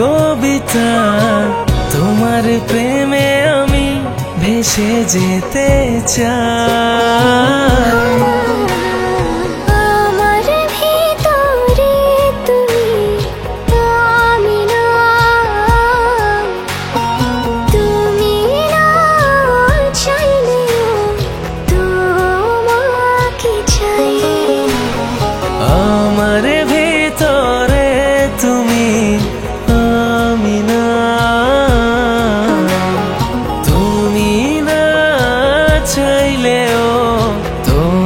কবিতা, তোমার প্রেমে আমি ভেসে যেতে চাই। আমার ভিতরে তুমি, আমি না, তুমি না চাইলেও তোমাকে চাই। আমার ভিতরে তুমি, আমি না, তুমি না চাইলেও তোমাকে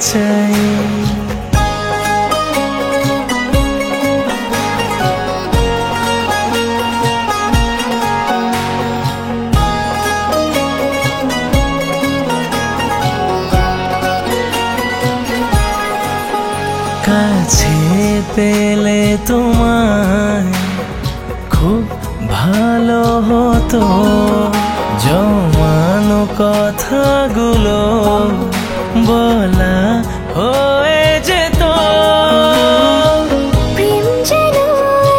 চাই। কাছে পেলে তোমায় খুব ভালো হতো, জমানো কথাগুলো বলা হয়ে যেত। প্রেম যেন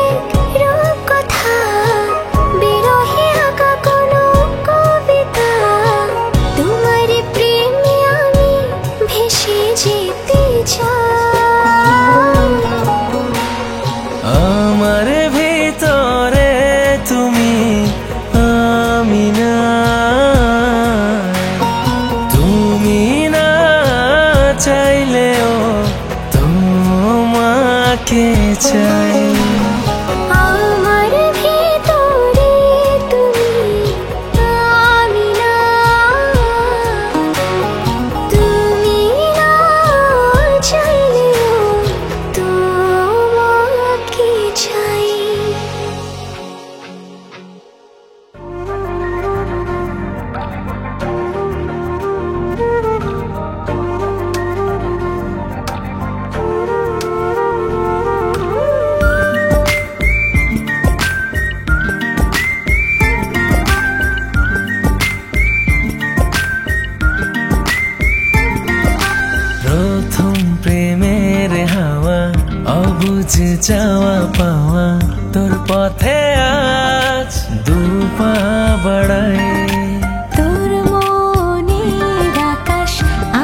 এক রূপকথা, বিরহে আঁকা কোনো কবিতা, তোমার প্রেমে আমি ভেসে যেতে চাই। আমার ভিতরে তুমি, আমি না, তুমি না চাইলেও তোমাকে চাই। আমার ভিতরে তুমি, আমি না, তুমি না চাইলেও তোমাকে চাই। প্রথম প্রেমের হাওয়া, অবুঝ চাওয়া পাওয়া, তোর পথে আজ দুপা বাড়াই। তোর মনের আকাশ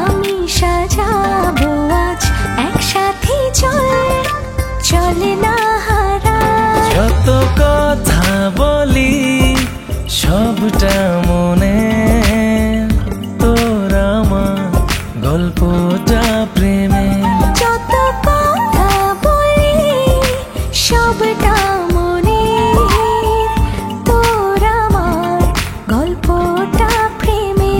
আমি সাজাবো আজ, একসাথে চলে না হারাই। যত কথা বলি সবটা মনে, তোর আমার গল্পটা প্রেমে। যত কথা বলি সবটা মনে, তোর আমার গল্পটা প্রেমে।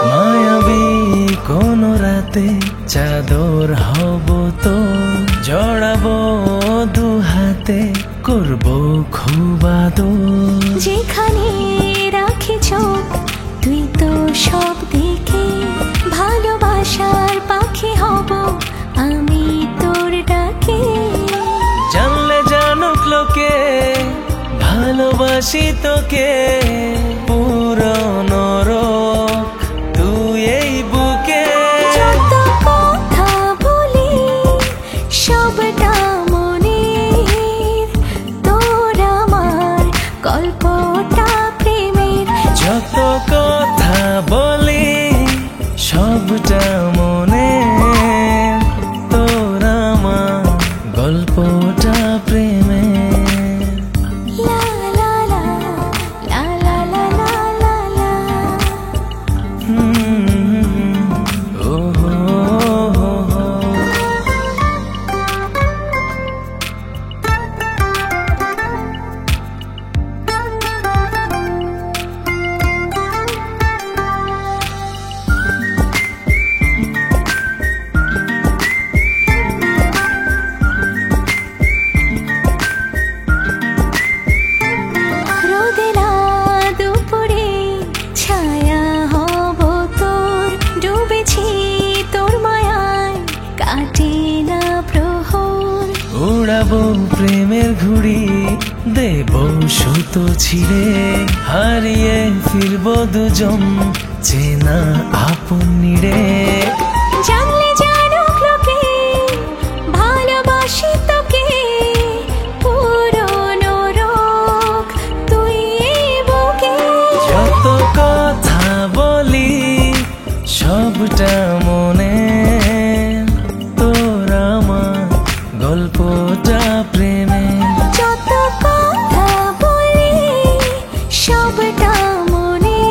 মায়াবী কোন রাতে চাদর হব তো, জড়াবো দু হাতে, করবো খুব আদর। যেখানে রাখি চোখ তুই তো সব দেখে, ভালোবাসার পাখি হব আমি তোর ডাকে। জানলে জানুক লোকে ভালোবাসি তোকে, পুরনো রোগ তুই এই বুকে। যত কথা বলি সবটা মনের, তোর আমার গল্পটা প্রেমের। যত কথা বলি সবটা মনে, তোর আমার গল্পটা প্রেমে। লা লা লা লা লা লা লা। সাজাবো প্রেমের ঘুড়ি, দেব সুতো ছিঁড়ে, হারিয়ে ফিরবো দুজন চেনা আপন নিড়ে। জানলে জানুক লোকে ভালোবাসি তোকে, পুরনো রোগ তুই বুকে। যত কথা বলি সবটা মনে, তোর আমার গল্পটা প্রেমে। যত কথা বলি সবটা মনে,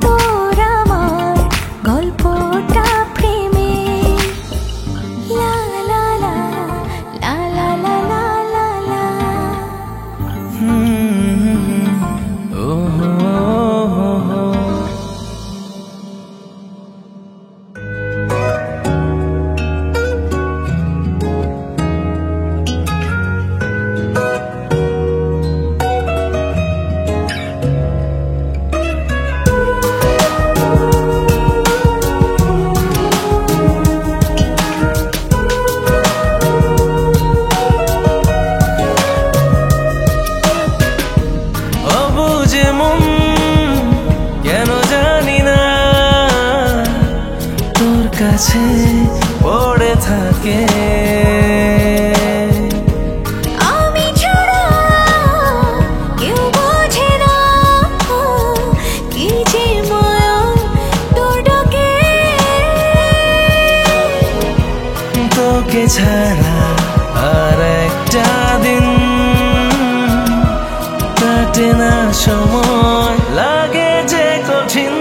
তোর আমার গল্পটা প্রেমে। লা লা লা লা লা লা লা লা লা। ও হো হো। অবুঝে মন কেন জানি না তোর কাছে পড়ে থাকে। আমি ছাড়া কেউ বোঝে না কি যে মায়া তোর ডাকে। তোকে ছাড়া আর একটা দিন কাটে না, সময় লাগে যে কঠিন।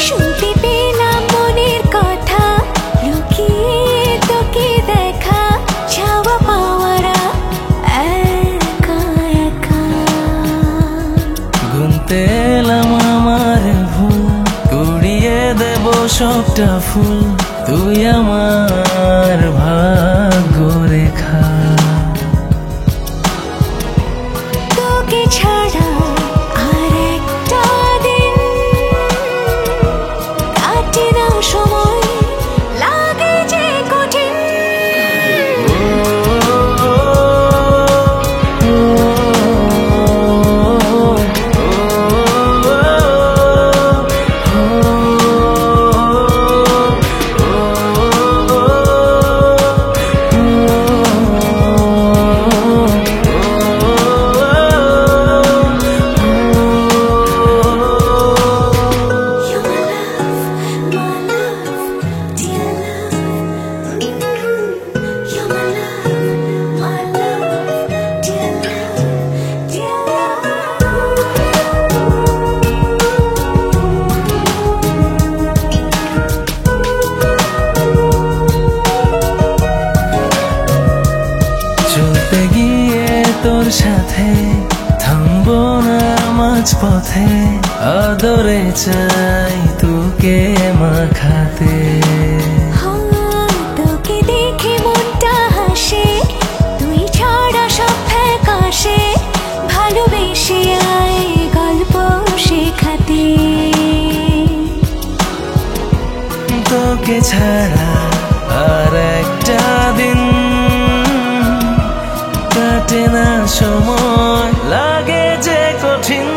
শুনতে পেলাম মনের কথা, লুকিয়ে তোকে দেখা, চাওয়া পাওয়ারা একা একা। গুনতে এলাম আমার ভুল, কুড়িয়ে দেব সবটা ফুল, তুই আমার ভাগ্য রেখা। তোকে ছাড়া আর একটা দিন কাটে না, সময় লাগে যে কঠিন। চলতে গিয়ে তোর সাথে থামবো না মাঝপথে, আদরে চাই তোকে মাখাতে। তোকে দেখে মনটা হাসে, তুই ছাড়া সব ফ্যাকাশে, ভালোবেসে আয় গল্প শেখাতে। তোকে ছাড়া আর একটা দিন কাটে না, সময় লাগে যে কঠিন।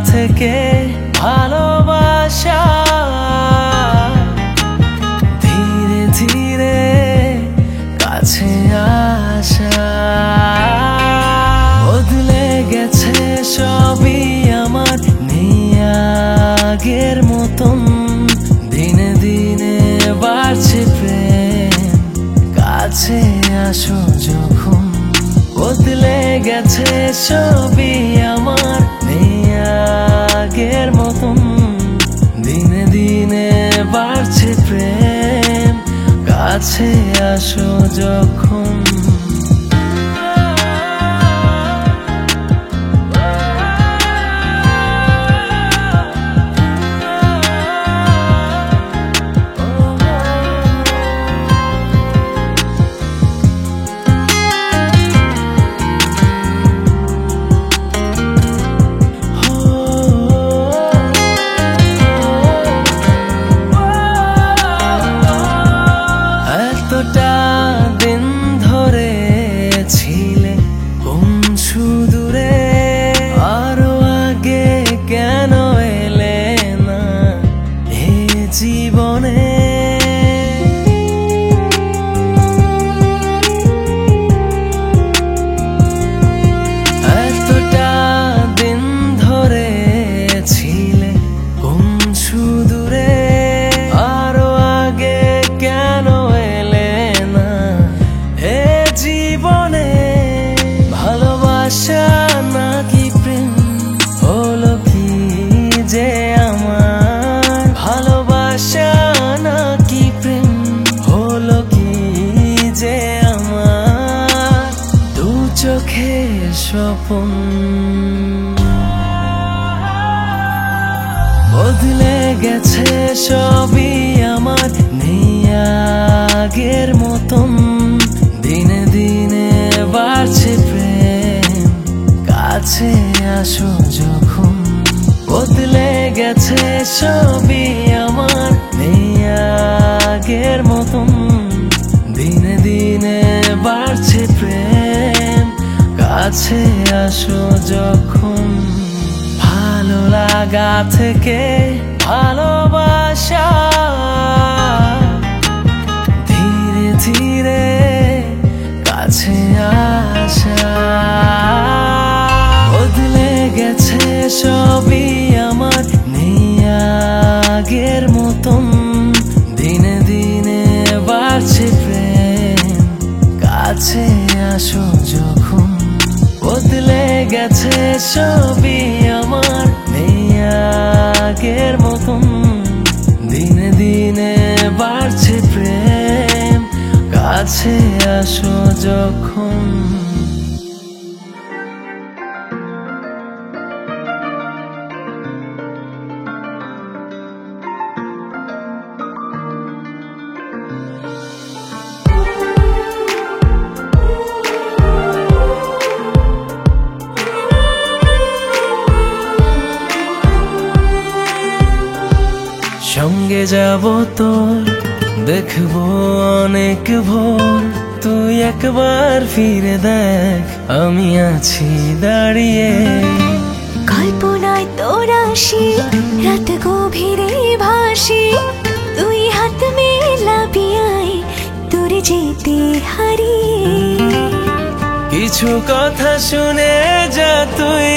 থেকে ভালোবাসা ধীরে ধীরে কাছে আসা বদলে গেছে সবই আমার নেই আগের মতন দিনে দিনে বাড়ছে প্রেম কাছে আসো যখন বদলে গেছে সবই আমার নেই আগের মতন দিনে দিনে বাড়ছে প্রেম কাছে আসো যখন দিন ধরে ছিলে কোন সুদূরে আরো আগে কেন এলে না এ জীবনে এতটা দিন ধরে ছিলে কোন সুদূরে আরো আগে কেন জীবনে ভালোবাসা নাকি প্রেম হলো কি যে আমার ভালোবাসা নাকি প্রেম হলো কি যে আমার দু চোখের স্বপ্ন বদলে গেছে সবই আমার নেই আগের মতন দিনে দিনে বাড়ছে প্রেম কাছে আসো যখন বদলে গেছে সবই আমার নেই আগের মতন দিনে দিনে বাড়ছে প্রেম কাছে আসো যখন ভালো লাগা থেকে ভালোবাসা ধীরে ধীরে কাছে আসা বদলে গেছে সবই আমার নেই আগের মতন দিনে দিনে বাড়ছে প্রেম কাছে আসো যখন বদলে গেছে সবই আমার নেই আগের মতন দিনে দিনে বাড়ছে প্রেম কাছে আসো যখন সঙ্গে যাব তোর দেখবো অনেক ভোর তুই একবার ফিরে দেখ আমি আছি দাঁড়িয়ে কল্পনায় তোর আসি রাত গভীরে ভাসি তুই হাত মেলাবি আয় তোর যেতে হারিয়ে কিছু কথা শুনে যা তুই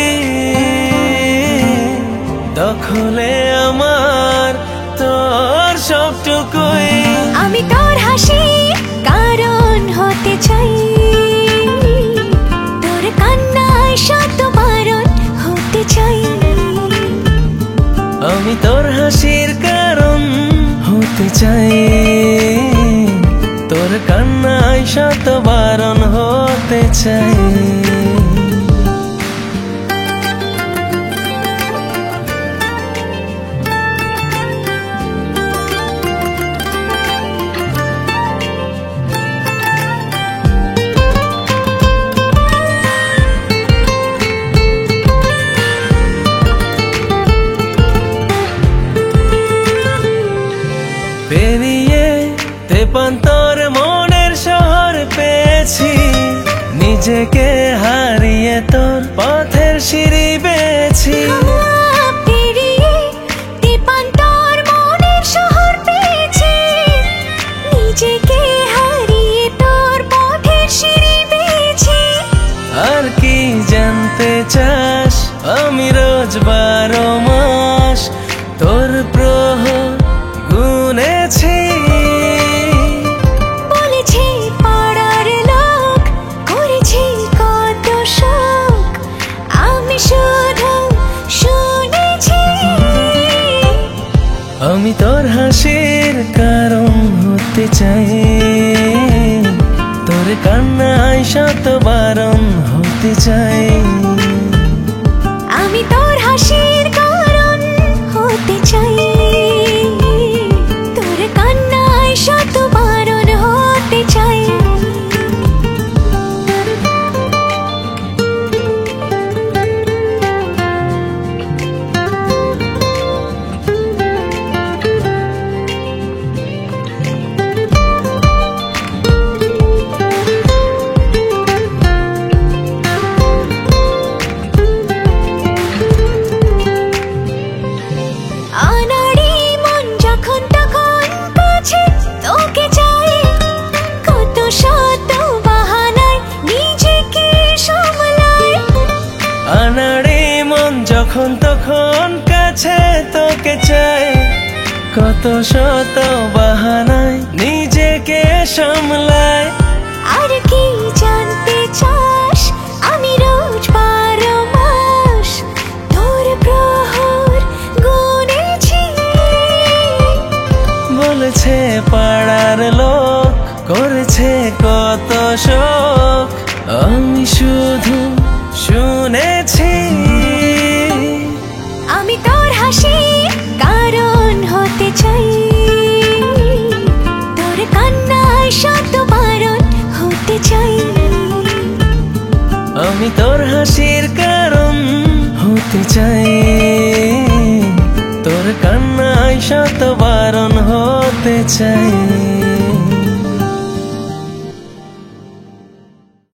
দখলে আমার তোর সবটুকুই আমি তোর হাসি কারণ হতে চাই তোর কান্নায় শত বারণ হতে চাই আমি তোর হাসির কারণ হতে চাই তোর কান্নায় শত বারণ হতে চাই পেরিয়ে তেপান্তর মনের শহর পেয়েছি নিজেকে হারিয়ে তোর পথের সিঁড়ি বেয়েছি নিজেকে হারিয়ে তোর পথের সিঁড়ি পেয়েছি। আর কি জানতে চাস, আমি রোজ 12 মাস তোর প্রহর গুনেছি। বলেছি পাড়ার লোক, করেছি কত শোক, আমি শুধু শুনেছি। আমি তোর হাসির কারণ হতে চাই, তোর কান্নায় শত বারণ হতে চাই। আমি তোর হাসির কারণ হতে চাই, তোর কান্নায় শত বারণ হতে চাই। আনাড়ি মন যখন তখন কাছে তোকে চাই, কত শত বাহানায় নিজেকে সামলায়। আনাড়ি মন যখন তখন কাছে তোকে চায়, কত শত বাহানায় নিজেকে সামলায়। আর কি জানতে চাস, আমি রোজ 12 মাস তোর প্রহর গুনেছি। বলেছে পাড়ার লোক, করেছে কত শোক, আমি শুধু শুনেছি। আমি তোর হাসির কারণ হতে চাই, তোর কান্নায় শত বারণ হতে চাই। আমি তোর হাসির কারণ হতে চাই, তোর কান্নায় শত বারণ হতে চাই।